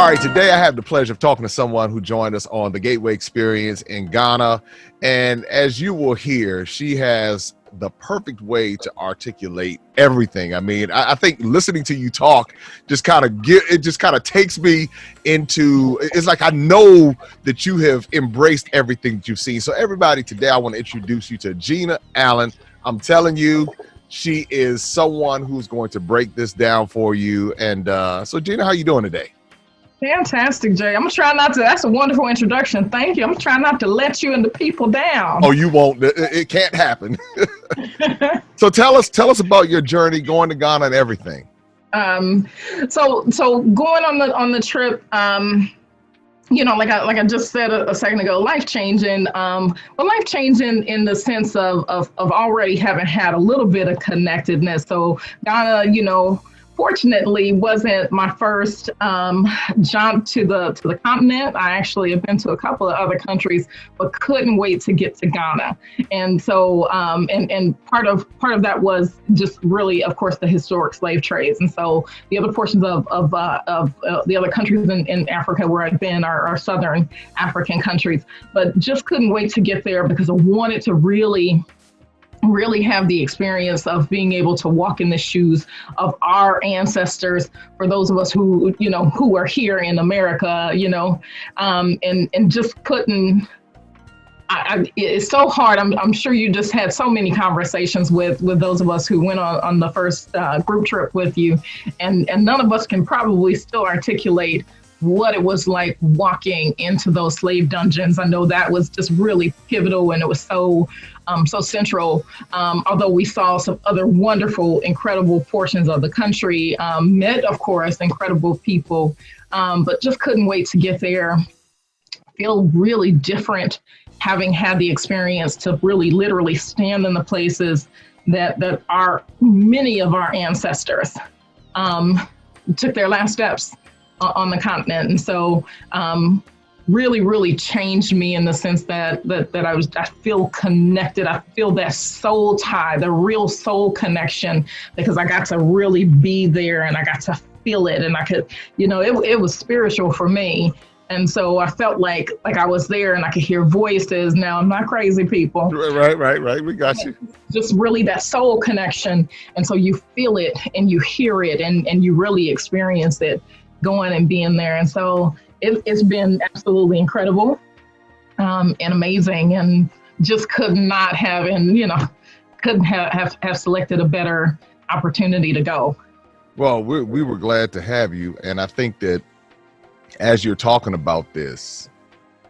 All right, today I have the pleasure of talking to someone who joined us on the Gateway Experience in Ghana. And as you will hear, she has the perfect way to articulate everything. I mean, I think listening to you talk just kind of takes me into, it's like I know that you have embraced everything that you've seen. So everybody, today I want to introduce you to Gina Allen. I'm telling you, she is someone who's going to break this down for you. And so Gina, how you doing today? Fantastic, Jay. I'm gonna try not to. That's a wonderful introduction. Thank you. I'm gonna try not to let you and the people down. Oh, you won't. It can't happen. So tell us about your journey going to Ghana and everything. So going on the trip, like I just said a second ago, life changing. Life changing in the sense of already having had a little bit of connectedness. So Ghana, fortunately, wasn't my first jump to the continent. I actually have been to a couple of other countries, but couldn't wait to get to Ghana. And so, and part of that was just really, of course, the historic slave trades. And so, the other portions of the other countries in Africa where I've been are Southern African countries, but just couldn't wait to get there because I wanted to really have the experience of being able to walk in the shoes of our ancestors, for those of us who are here in America, and just couldn't. It's so hard. I'm sure you just had so many conversations with those of us who went on the first group trip with you, and none of us can probably still articulate what it was like walking into those slave dungeons. I know that was just really pivotal, and it was so central. Although we saw some other wonderful, incredible portions of the country, met, of course, incredible people, but just couldn't wait to get there. Feel really different, having had the experience to really literally stand in the places that are many of our ancestors took their last steps on the continent. And so really, really changed me in the sense that I feel connected. I feel that soul tie, the real soul connection, because I got to really be there and I got to feel it. And I could, it was spiritual for me. And so I felt like I was there and I could hear voices. Now, I'm not crazy, people. Right. We got you. Just really that soul connection. And so you feel it and you hear it and you really experience it going and being there. And so it's been absolutely incredible and amazing, and just couldn't have selected a better opportunity to go. Well, we were glad to have you. And I think that as you're talking about this,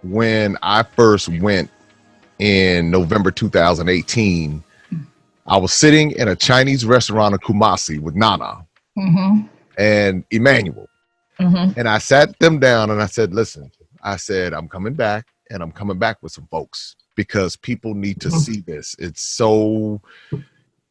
when I first went in November 2018, I was sitting in a Chinese restaurant in Kumasi with Nana and Emmanuel. And I sat them down and I said, listen, I'm coming back, and I'm coming back with some folks because people need to see this. It's so,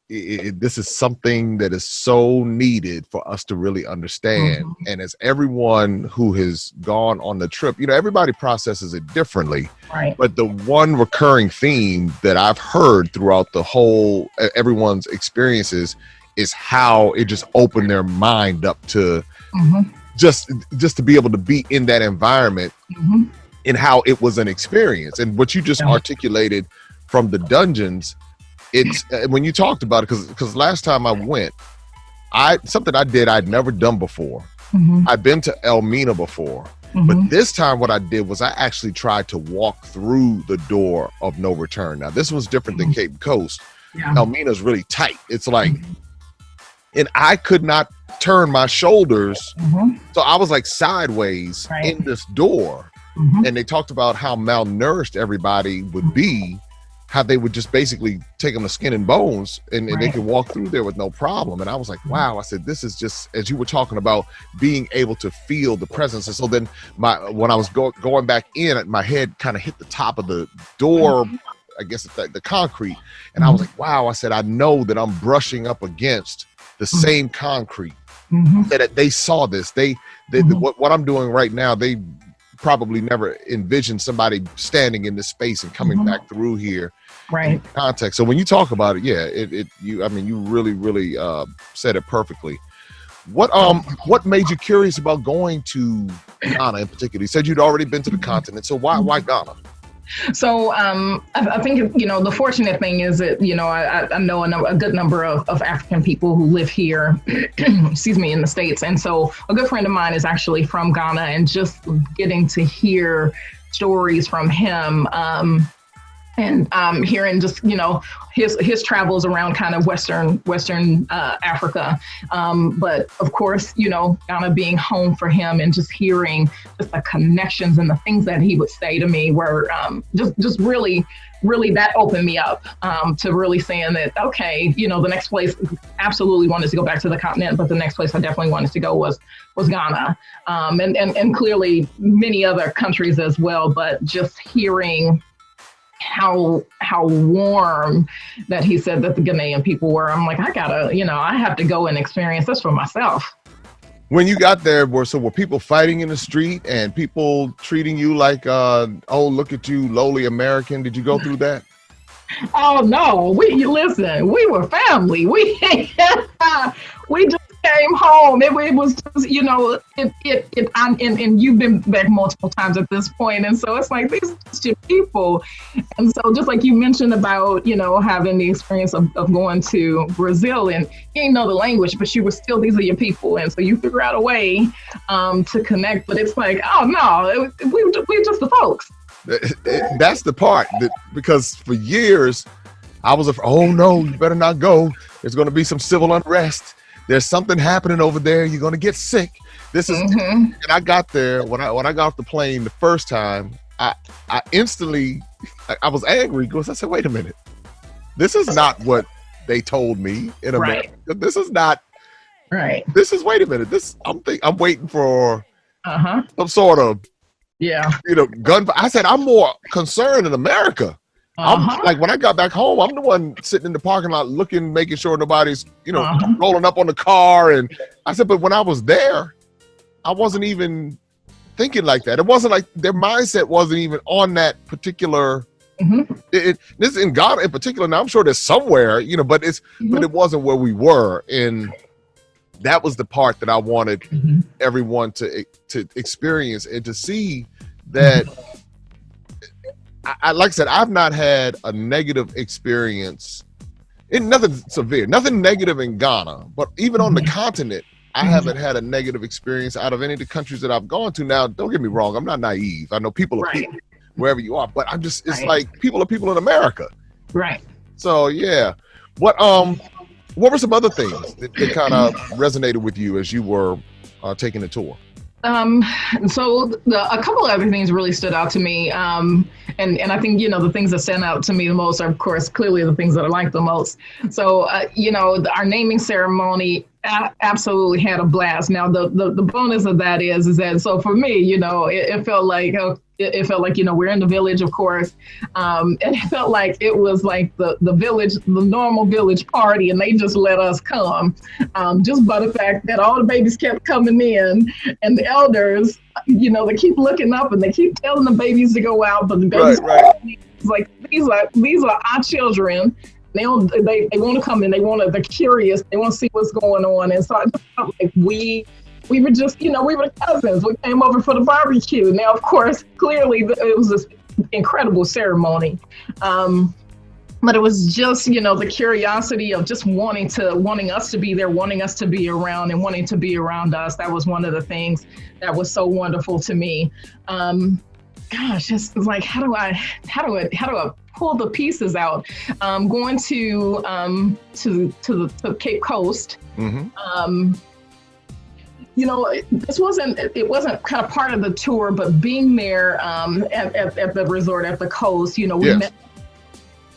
this is something that is so needed for us to really understand. And as everyone who has gone on the trip, everybody processes it differently. Right. But the one recurring theme that I've heard throughout the whole, everyone's experiences is how it just opened their mind up to just to be able to be in that environment and how it was an experience. And what you just articulated from the dungeons, it's when you talked about it, because last time I went, something I did I'd never done before. I'd been to Elmina before, but this time what I did was I actually tried to walk through the door of no return. Now this was different than Cape Coast. Elmina's really tight. It's like, and I could not turn my shoulders. So I was like sideways in this door. And they talked about how malnourished everybody would be, how they would just basically take them to skin and bones and they could walk through there with no problem. And I was like, wow, I said, this is just, as you were talking about being able to feel the presence. And so then when I was going back in, my head kind of hit the top of the door, I guess it's the concrete. And I was like, wow, I said, I know that I'm brushing up against the same concrete. That they saw this. What I'm doing right now, they probably never envisioned somebody standing in this space and coming back through here. Right. Context. So when you talk about it, you really, really said it perfectly. What made you curious about going to Ghana in particular? You said you'd already been to the continent, so why Ghana? So I think, the fortunate thing is that, I know a good number of African people who live here, excuse me, in the States. And so a good friend of mine is actually from Ghana, and just getting to hear stories from him, and hearing just, his travels around kind of Western Africa. But of course, Ghana being home for him, and just hearing just the connections and the things that he would say to me were just really, really, that opened me up to really saying that, okay, the next place, absolutely wanted to go back to the continent, but the next place I definitely wanted to go was Ghana. And clearly many other countries as well, but just hearing how warm that he said that the Ghanaian people were. I'm like, I have to go and experience this for myself. When you got there, were people fighting in the street and people treating you like, oh, look at you, lowly American? Did you go through that? Oh no, we were family. We just came home. It was just, and you've been back multiple times at this point, and so it's like, these are just your people. And so just like you mentioned about, having the experience of going to Brazil, and you didn't know the language, but you were still, these are your people, and so you figure out a way to connect. But it's like, oh no, we're just the folks. That's the part because for years I was oh no, you better not go. There's going to be some civil unrest. There's something happening over there. You're going to get sick. This is, and I got there when I got off the plane the first time. I instantly I was angry because I said, wait a minute, this is not what they told me in America. Right. This is not right. This is, wait a minute. I'm waiting for some sort of gun. I said, I'm more concerned in America. I'm like, when I got back home, I'm the one sitting in the parking lot looking, making sure nobody's, rolling up on the car. And I said, but when I was there, I wasn't even thinking like that. It wasn't like their mindset wasn't even on that particular. This is in Ghana in particular. Now I'm sure there's somewhere, but but it wasn't where we were. And that was the part that I wanted everyone to experience and to see that. Like I said, I've not had a negative experience in nothing severe, nothing negative in Ghana, but even on the continent, I haven't had a negative experience out of any of the countries that I've gone to. Now, don't get me wrong, I'm not naive. I know people are people wherever you are, but it's like people are people in America. Right. So yeah. What were some other things that kind of resonated with you as you were taking the tour? So a couple of other things really stood out to me. And I think, the things that stand out to me the most are, of course, clearly the things that I like the most. So, our naming ceremony absolutely had a blast. Now, the bonus of that is that, so for me, it felt like, we're in the village, of course. And it felt like it was like the village, the normal village party, and they just let us come. Just by the fact that all the babies kept coming in, and the elders, they keep looking up and they keep telling the babies to go out, but the babies, it's like, these are our children. They want to come in. They're curious. They want to see what's going on. And so I just felt like we were just, we were cousins. We came over for the barbecue. Now, of course, clearly it was this incredible ceremony. But it was just, the curiosity of just wanting us to be there, wanting us to be around, and wanting to be around us. That was one of the things that was so wonderful to me. Just like, how do I pull the pieces out? Going to the Cape Coast. It wasn't kind of part of the tour, but being there at the resort at the coast, we met,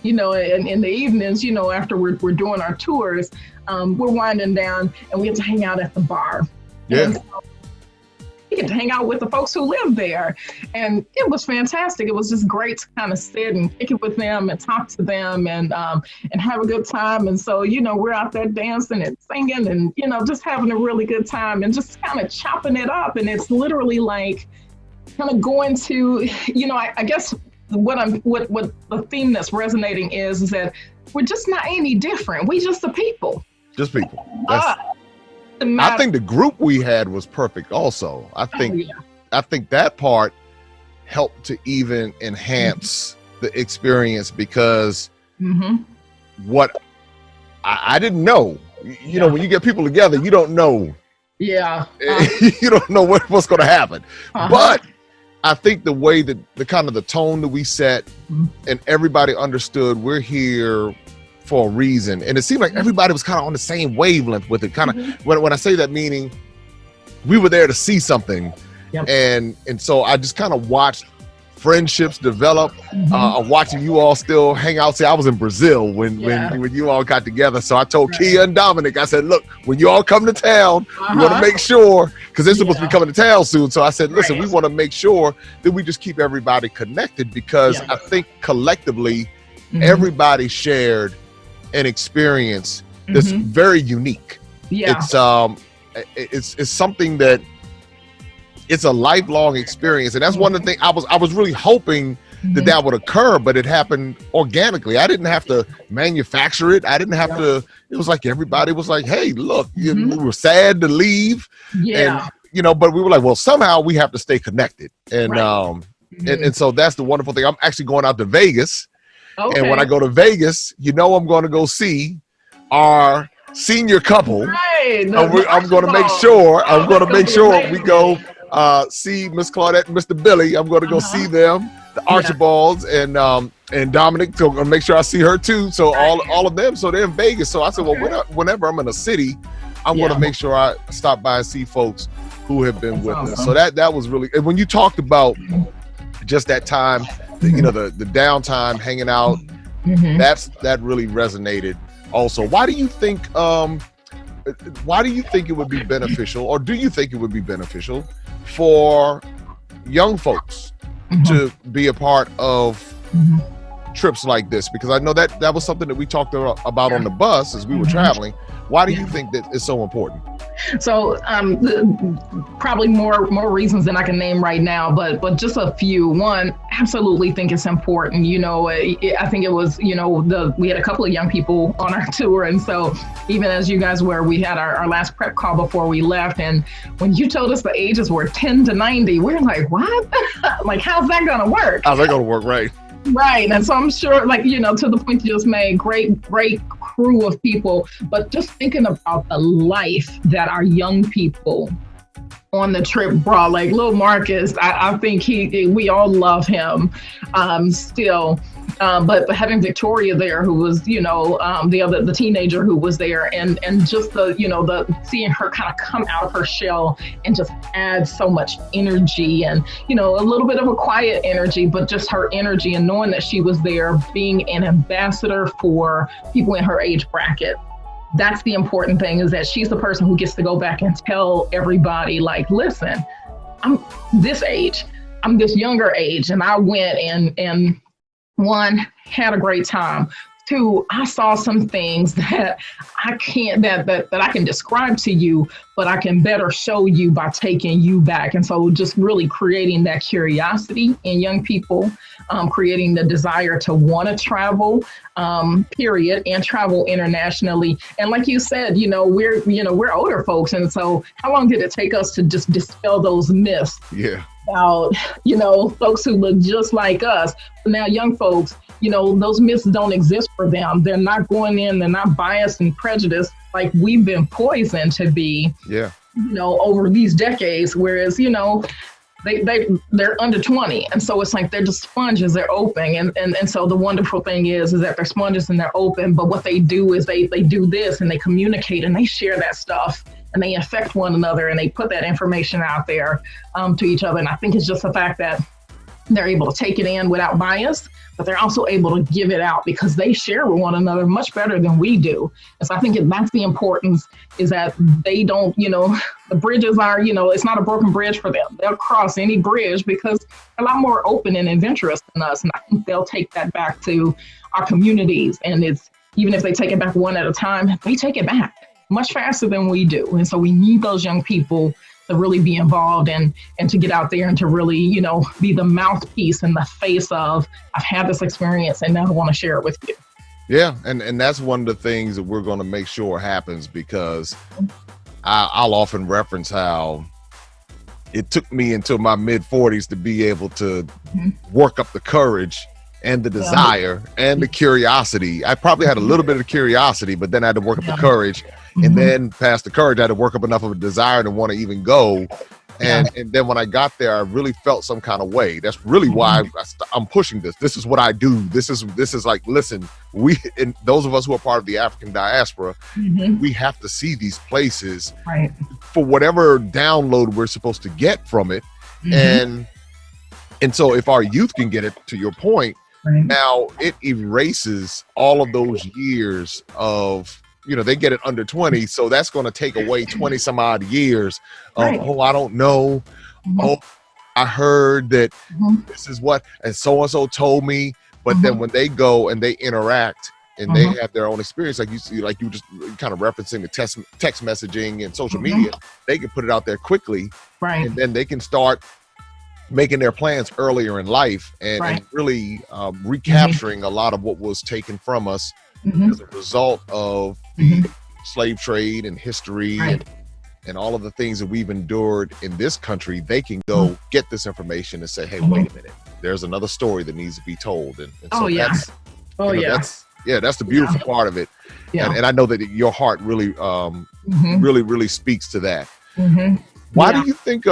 and in the evenings, after we're doing our tours, we're winding down and we get to hang out at the bar. Yeah. And so we get to hang out with the folks who live there. And it was fantastic. It was just great to kind of sit and kick it with them and talk to them and have a good time. And so, we're out there dancing and singing and, just having a really good time and just kind of chopping it up. And it's literally like kind of going to, I guess what the theme that's resonating is that we're just not any different. We just the people. Just people. I think the group we had was perfect also. I think that part helped to even enhance the experience, because what I didn't know, you know, when you get people together, you don't know. Yeah. You don't know what's going to happen. But I think the way that the kind of the tone that we set, and everybody understood we're here for a reason. And it seemed like everybody was kind of on the same wavelength with it. Kind of when I say that, meaning we were there to see something. And so I just kind of watched friendships develop. Watching you all still hang out. See, I was in Brazil when you all got together. So I told Kia and Dominic, I said, look, when you all come to town, we want to make sure, because they're supposed to be coming to town soon. So I said, listen, we want to make sure that we just keep everybody connected, because I think collectively everybody shared an experience that's very unique. It's something that it's a lifelong experience. And that's one of the things I was really hoping that would occur, but it happened organically. I didn't have to manufacture it. I didn't have to, it was like everybody was like, hey, look, we were sad to leave. And, you know, but we were like, well, somehow we have to stay connected. And, and so that's the wonderful thing. I'm actually going out to Vegas. And when I go to Vegas, you know, I'm going to go see our senior couple. I'm going to make sure we go see Miss Claudette and Mr. Billy. I'm going to go see them, the Archibalds, and Dominic. So I'm going to make sure I see her too. So all of them. So they're in Vegas. So I said, well, whenever I'm in a city, I'm going to make sure I stop by and see folks who have been with us. So that was really, and when you talked about just that time, you know, the downtime, hanging out, that really resonated also. Why do you think it would be beneficial, or do you think it would be beneficial for young folks to be a part of trips like this? Because I know that was something that we talked about on the bus as we were traveling. Why do you think that it's so important? So probably more reasons than I can name right now, but just a few. One, absolutely think it's important. You know, I think it was, you know, we had a couple of young people on our tour. And so even as you guys we had our last prep call before we left. And when you told us the ages were 10 to 90, we're like, what? Like, how's that going to work? How's that going to work? Right. Right. And so I'm sure, like, you know, to the point you just made, great crew of people, but just thinking about the life that our young people on the trip brought, like little Marcus, I think we all love him still. But having Victoria there, who was, you know, the teenager who was there, and just the seeing her kind of come out of her shell and just add so much energy, and, you know, a little bit of a quiet energy, but just her energy, and knowing that she was there being an ambassador for people in her age bracket. That's the important thing, is that she's the person who gets to go back and tell everybody, like, listen, I'm this age, I'm this younger age, and I went and one, had a great time. Two, I saw some things that I can't, that I can describe to you, but I can better show you by taking you back. And so just really creating that curiosity in young people, creating the desire to want to travel, period, and travel internationally. And like you said, we're older folks. And so how long did it take us to just dispel those myths? Yeah. About, folks who look just like us. But now young folks, those myths don't exist for them. They're not going in, they're not biased and prejudiced like we've been poisoned to be, over these decades. Whereas, they're under 20. And so it's like, they're just sponges, they're open. And so the wonderful thing is that they're sponges and they're open. But what they do is they do this, and they communicate, and they share that stuff, and they affect one another, and they put that information out there to each other. And I think it's just the fact that they're able to take it in without bias, but they're also able to give it out because they share with one another much better than we do. And so I think that's the importance, is that they don't, the bridges are, it's not a broken bridge for them. They'll cross any bridge because they're a lot more open and adventurous than us. And I think they'll take that back to our communities. And it's, even if they take it back one at a time, they take it back much faster than we do. And so we need those young people to really be involved and to get out there and to really, be the mouthpiece and the face of, I've had this experience and now I want to share it with you. Yeah. And that's one of the things that we're going to make sure happens, because I'll often reference how it took me until my mid-40s to be able to work up the courage and the desire and the curiosity. I probably had a little bit of curiosity, but then I had to work up the courage, and then past the courage, I had to work up enough of a desire to want to even go. And then when I got there, I really felt some kind of way. That's really why I'm pushing this. This is what I do. This is like, listen, and those of us who are part of the African diaspora, we have to see these places for whatever download we're supposed to get from it. And so if our youth can get it, to your point, now it erases all of those years of, they get it under 20. So that's going to take away 20 some odd years of, oh, I don't know. Oh, I heard that this is what, and so told me. But then when they go and they interact and they have their own experience, like you just kind of referencing the text messaging and social media, they can put it out there quickly. And then they can start making their plans earlier in life and really recapturing a lot of what was taken from us as a result of the slave trade and history and all of the things that we've endured in this country. They can go get this information and say, hey, wait a minute, there's another story that needs to be told. And so that's the beautiful part of it. And I know that your heart really really speaks to that. Why do you think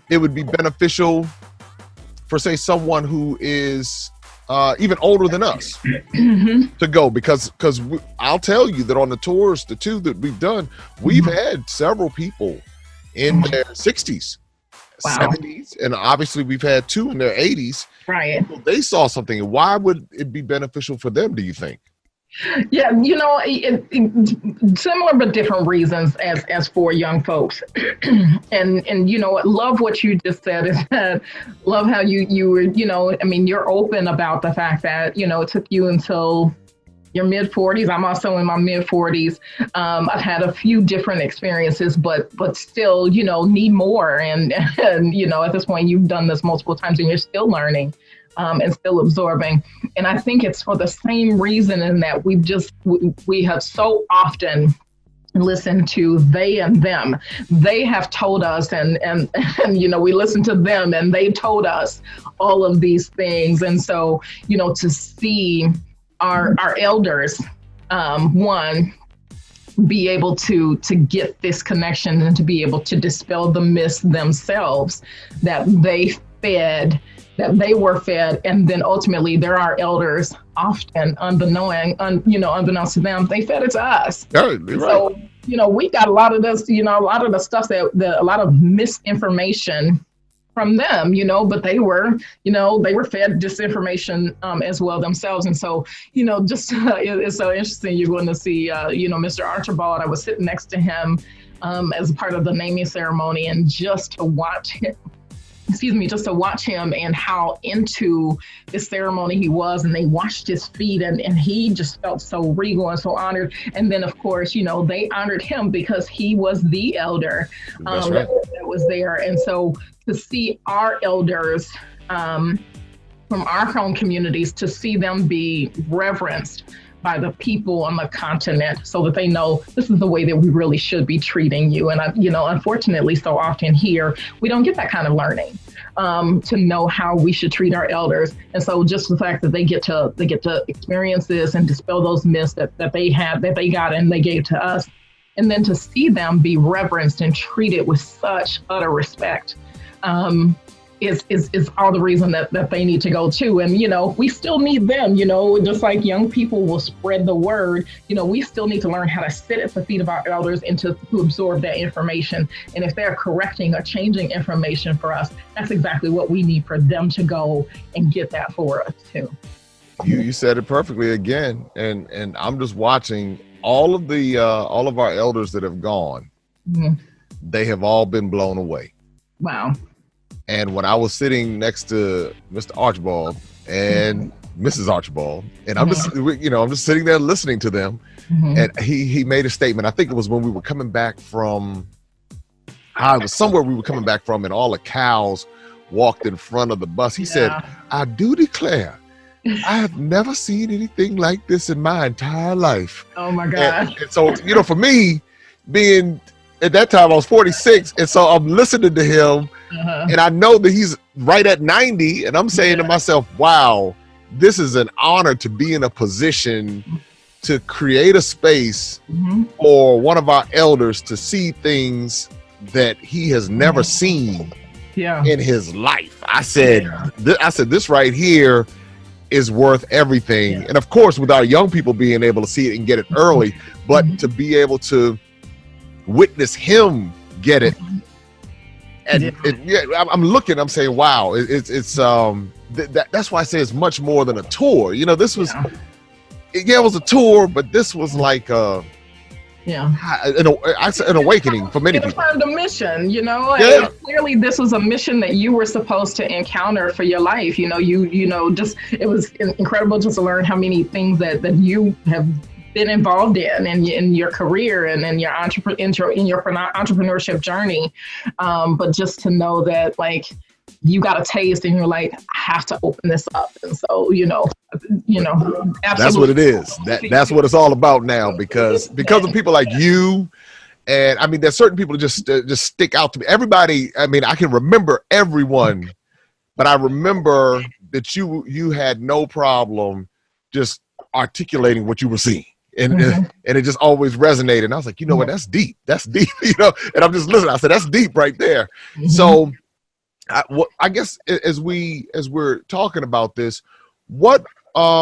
it would be beneficial for, say, someone who is even older than us to go? Because I'll tell you that on the tours, the two that we've done, we've had several people in their 60s, 70s, and obviously we've had two in their 80s. They saw something. Why would it be beneficial for them, do you think? Yeah, similar but different reasons as for young folks. and love what you just said, is that love how you were, you're open about the fact that, it took you until your mid 40s. I'm also in my mid 40s. I've had a few different experiences, but still, need more. And at this point, you've done this multiple times and you're still learning. And still absorbing. And I think it's for the same reason, in that we have so often listened to they and them. They have told us and we listen to them and they told us all of these things. And so, to see our elders, be able to get this connection and to be able to dispel the myths themselves that they were fed, and then ultimately there are elders, often unbeknownst to them, they fed it to us. So, we got a lot of this, a lot of the stuff that a lot of misinformation from them, but they were fed disinformation as well themselves. And so, it's so interesting. You're going to see, Mr. Archibald. I was sitting next to him as a part of the naming ceremony, and just to watch him and how into this ceremony he was, and they washed his feet, and he just felt so regal and so honored. And then, of course, they honored him because he was the elder that was there. And so to see our elders from our home communities, to see them be reverenced by the people on the continent, so that they know this is the way that we really should be treating you. And unfortunately, so often here, we don't get that kind of learning to know how we should treat our elders. And so just the fact that they get to experience this and dispel those myths that they got and they gave to us, and then to see them be reverenced and treated with such utter respect, is all the reason that they need to go too. And, we still need them, just like young people will spread the word, we still need to learn how to sit at the feet of our elders and to absorb that information. And if they're correcting or changing information for us, that's exactly what we need for them to go and get that for us too. You said it perfectly again. And I'm just watching all of our elders that have gone. They have all been blown away. Wow. And when I was sitting next to Mr. Archibald and Mrs. Archibald, and I'm just sitting there listening to them, and he made a statement. I think it was when we were coming back from, it was somewhere we were coming back from, and all the cows walked in front of the bus. He said, "I do declare, I have never seen anything like this in my entire life." Oh my God. And so, for me, being at that time I was 46, and so I'm listening to him, and I know that he's right at 90, and I'm saying to myself, wow, this is an honor to be in a position to create a space for one of our elders to see things that he has never seen in his life. I said, this right here is worth everything. And of course, with our young people being able to see it and get it early, but to be able to witness him get it. And I'm looking, I'm saying, wow, that's why I say it's much more than a tour. You know, this was, it was a tour, but this was like an awakening for many people. It affirmed a mission, you know. Clearly this was a mission that you were supposed to encounter for your life. You know, just it was incredible just to learn how many things that you have been involved in your career and in your entrepreneurship journey. But just to know that, like, you got a taste and you're like, I have to open this up. And so, you know, absolutely. That's what it is. That's what it's all about now, because of people like you. And I mean, there's certain people that just stick out to me. Everybody, I mean, I can remember everyone, but I remember that you had no problem just articulating what you were seeing. And it just always resonated. And I was like, you know what, that's deep. That's deep, you know. And I'm just listening. I said, that's deep right there. So I guess as we're talking about this, what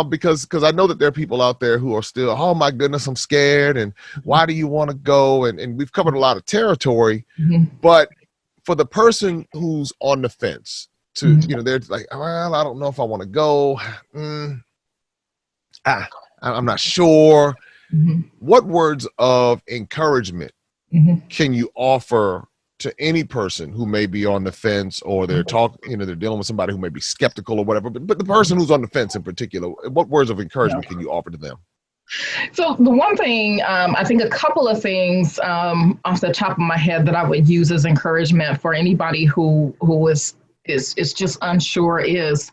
because I know that there are people out there who are still, oh my goodness, I'm scared, and why do you want to go? And we've covered a lot of territory, but for the person who's on the fence, to you know, they're like, well, I don't know if I want to go. I'm not sure. What words of encouragement can you offer to any person who may be on the fence, or they're they're dealing with somebody who may be skeptical or whatever, but the person who's on the fence in particular, what words of encouragement can you offer to them? So the one thing, I think a couple of things off the top of my head that I would use as encouragement for anybody who is just unsure is,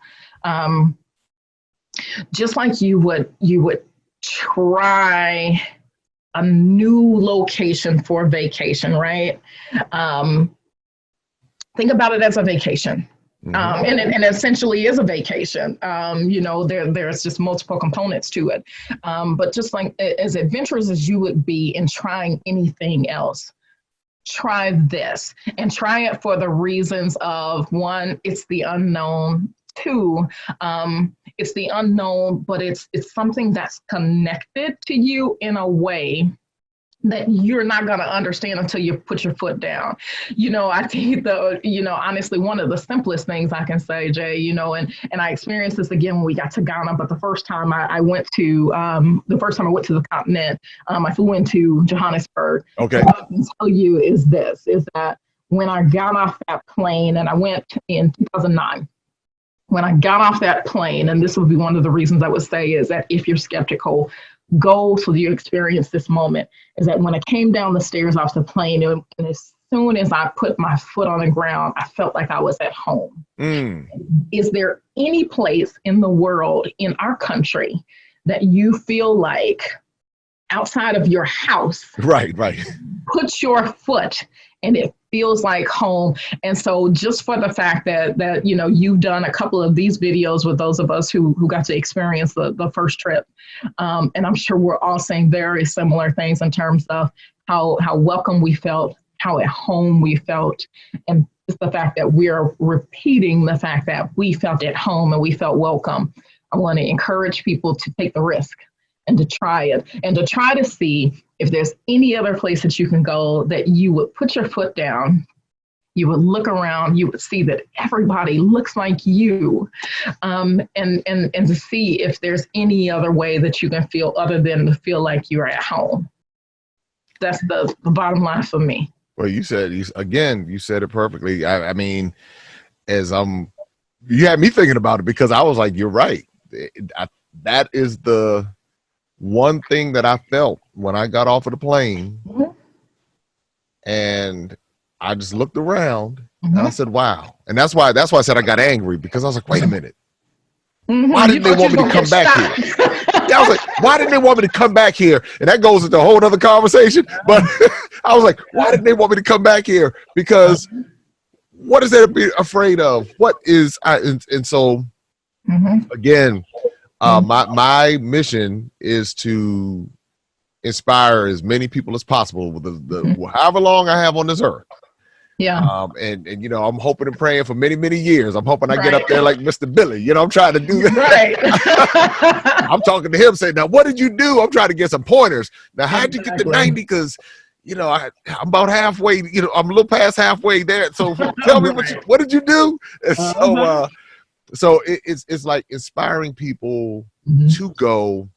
just like you would try a new location for vacation, right? Think about it as a vacation. And it essentially is a vacation. You know, there's just multiple components to it. But just like as adventurous as you would be in trying anything else, try this, and try it for the reasons of, one, it's the unknown. Two, it's the unknown, but it's something that's connected to you in a way that you're not going to understand until you put your foot down. You know, I think honestly, one of the simplest things I can say, Jay, you know, and I experienced this again when we got to Ghana, but the first time I went to the continent, I flew into Johannesburg. Okay. What I can tell you is that when I got off that plane, and I went in 2009, when I got off that plane, and this would be one of the reasons I would say is that if you're skeptical, go so you experience this moment, is that when I came down the stairs off the plane, and as soon as I put my foot on the ground, I felt like I was at home. Is there any place in the world, in our country, that you feel like outside of your house, right, put your foot and it feels like home? And so just for the fact that you know, you've done a couple of these videos with those of us who got to experience the first trip, and I'm sure we're all saying very similar things in terms of how welcome we felt, how at home we felt, and just the fact that we're repeating the fact that we felt at home and we felt welcome. I want to encourage people to take the risk and to try it, and to try to see if there's any other place that you can go that you would put your foot down, you would look around, you would see that everybody looks like you, and to see if there's any other way that you can feel other than to feel like you're at home. That's the bottom line for me. Well, you said it perfectly. I mean, you had me thinking about it, because I was like, you're right. That is the one thing that I felt when I got off of the plane, and I just looked around and I said, wow. And that's why I said I got angry, because I was like, wait a minute. Why didn't they want me to come back here? I was like, why didn't they want me to come back here? And that goes into a whole other conversation. But I was like, why didn't they want me to come back here? Because what is there to be afraid of? What is and so again, my mission is to inspire as many people as possible with the however long I have on this earth. Yeah. And you know, I'm hoping and praying for many, many years. I'm hoping I get up there like Mr. Billy. You know, I'm trying to do that. Right. I'm talking to him saying, now, what did you do? I'm trying to get some pointers. Now, how'd you get to 90? Because, you know, I'm about halfway, you know, I'm a little past halfway there. So tell me what did you do? And so it's like inspiring people to go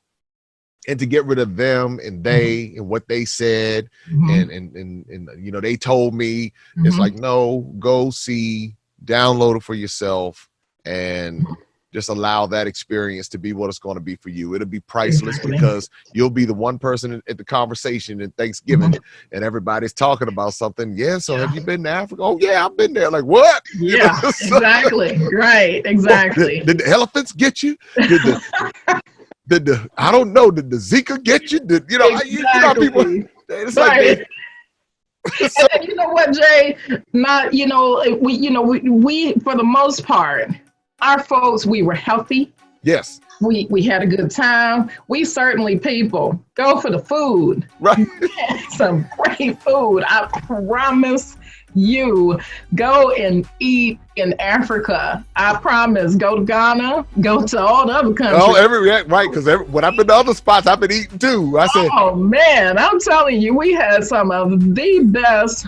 and to get rid of them and they and what they said and you know, they told me. It's like, no, go see, download it for yourself, and just allow that experience to be what it's going to be for you. It'll be priceless because you'll be the one person at the conversation at Thanksgiving and everybody's talking about something. Yeah. So have you been to Africa? Oh yeah, I've been there. Like what? Yeah, exactly. Right. Exactly. Did the elephants get you? Did the I don't know, did the Zika get you? Did, you know, you know people, it's like so, and you know what, Jay? Not, you know, we for the most part, our folks, we were healthy. Yes. We had a good time. We certainly, people, go for the food. Right. Some great food. I promise you, go and eat in Africa. I promise. Go to Ghana. Go to all the other countries. Oh, right. Because when I've been to other spots, I've been eating too. I said, oh man, I'm telling you, we had some of the best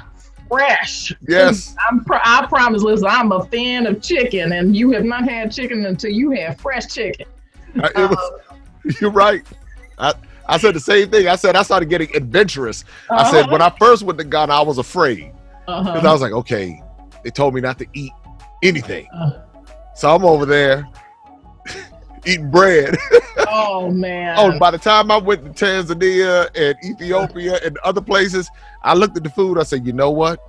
fresh. Yes. I promise. Listen, I'm a fan of chicken, and you have not had chicken until you have fresh chicken. You're right. I said the same thing. I said I started getting adventurous. I said when I first went to Ghana, I was afraid. Because I was like, okay, they told me not to eat anything. So I'm over there eating bread. Oh, man. Oh, by the time I went to Tanzania and Ethiopia and other places, I looked at the food. I said, you know what?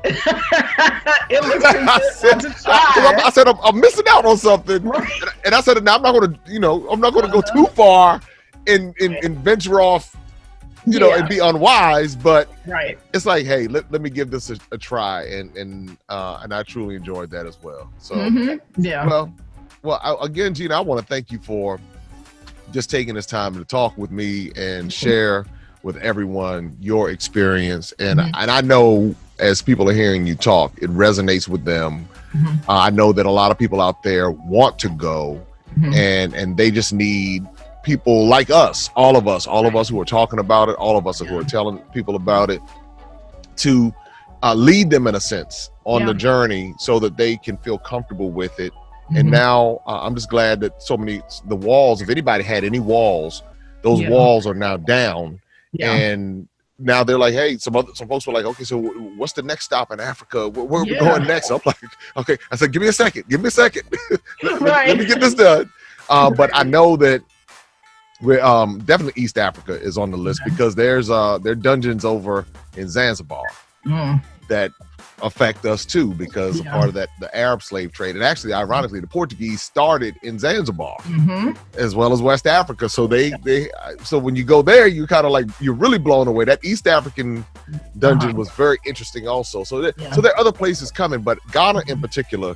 It looks I said, I'm missing out on something. And I said, now I'm not going to, I'm not going to go too far and venture off, and be unwise, but it's like, hey, let me give this a try, and I truly enjoyed that as well. So well, again, Gina, I want to thank you for just taking this time to talk with me and share with everyone your experience, and I know as people are hearing you talk, it resonates with them. I know that a lot of people out there want to go, and they just need people like us, all of us who are talking about it, all of us who are telling people about it, to lead them in a sense on the journey so that they can feel comfortable with it. And now I'm just glad that the walls, if anybody had any walls, those walls are now down. And now they're like, hey, some folks were like, okay, so what's the next stop in Africa? Where are we going next? I'm like, okay. I said, give me a second. let me get this done. But I know that we're definitely East Africa is on the list because there are dungeons over in Zanzibar that affect us too, because a part of that, the Arab slave trade. And actually, ironically, the Portuguese started in Zanzibar as well as West Africa. So so when you go there, you kind of like, you're really blown away. That East African dungeon was very interesting also. So there are other places coming, but Ghana in particular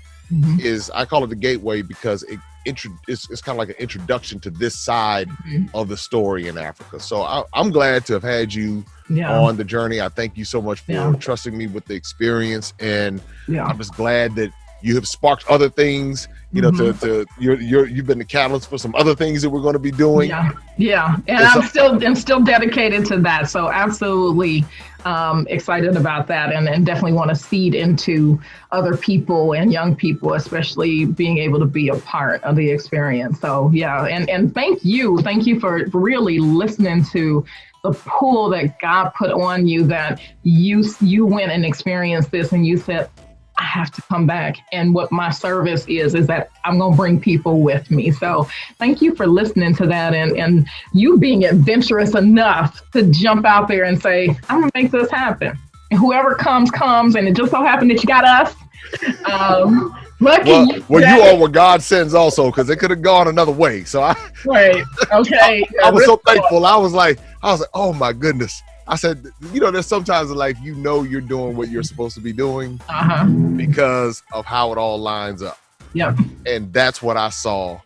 is, I call it the gateway because it's kind of like an introduction to this side of the story in Africa. So I'm glad to have had you on the journey. I thank you so much for trusting me with the experience, and I'm just glad that you have sparked other things. You've been the catalyst for some other things that we're going to be doing. And I'm still dedicated to that. So absolutely excited about that, and definitely want to seed into other people and young people, especially being able to be a part of the experience. So and thank you for really listening to the pull that God put on you, that you went and experienced this and you said, I have to come back. And what my service is that I'm going to bring people with me. So thank you for listening to that, and you being adventurous enough to jump out there and say, I'm going to make this happen. And whoever comes, and it just so happened that you got us. Well, you all were God sends also, because it could have gone another way. So right. Okay. I was so thankful. I was like, oh my goodness. I said, there's sometimes in life, you're doing what you're supposed to be doing because of how it all lines up. Yep. And that's what I saw.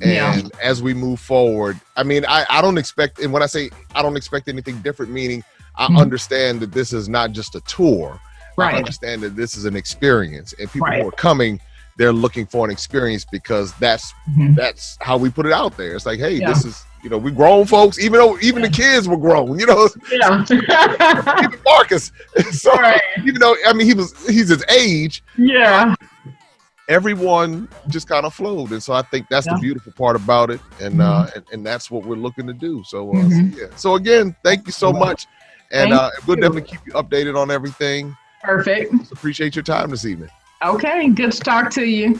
And as we move forward, I mean, I don't expect, and when I say I don't expect anything different, meaning I understand that this is not just a tour. Right. I understand that this is an experience, and people who are coming, they're looking for an experience, because that's how we put it out there. It's like, hey, this is, we grown folks, even the kids were grown, Yeah. Even Marcus. So, even though, I mean, he's his age. Yeah. Everyone just kind of flowed, and so I think that's the beautiful part about it, and and that's what we're looking to do. So, so again, thank you so much, and we'll definitely keep you updated on everything. Perfect. Appreciate your time this evening. Okay, good to talk to you.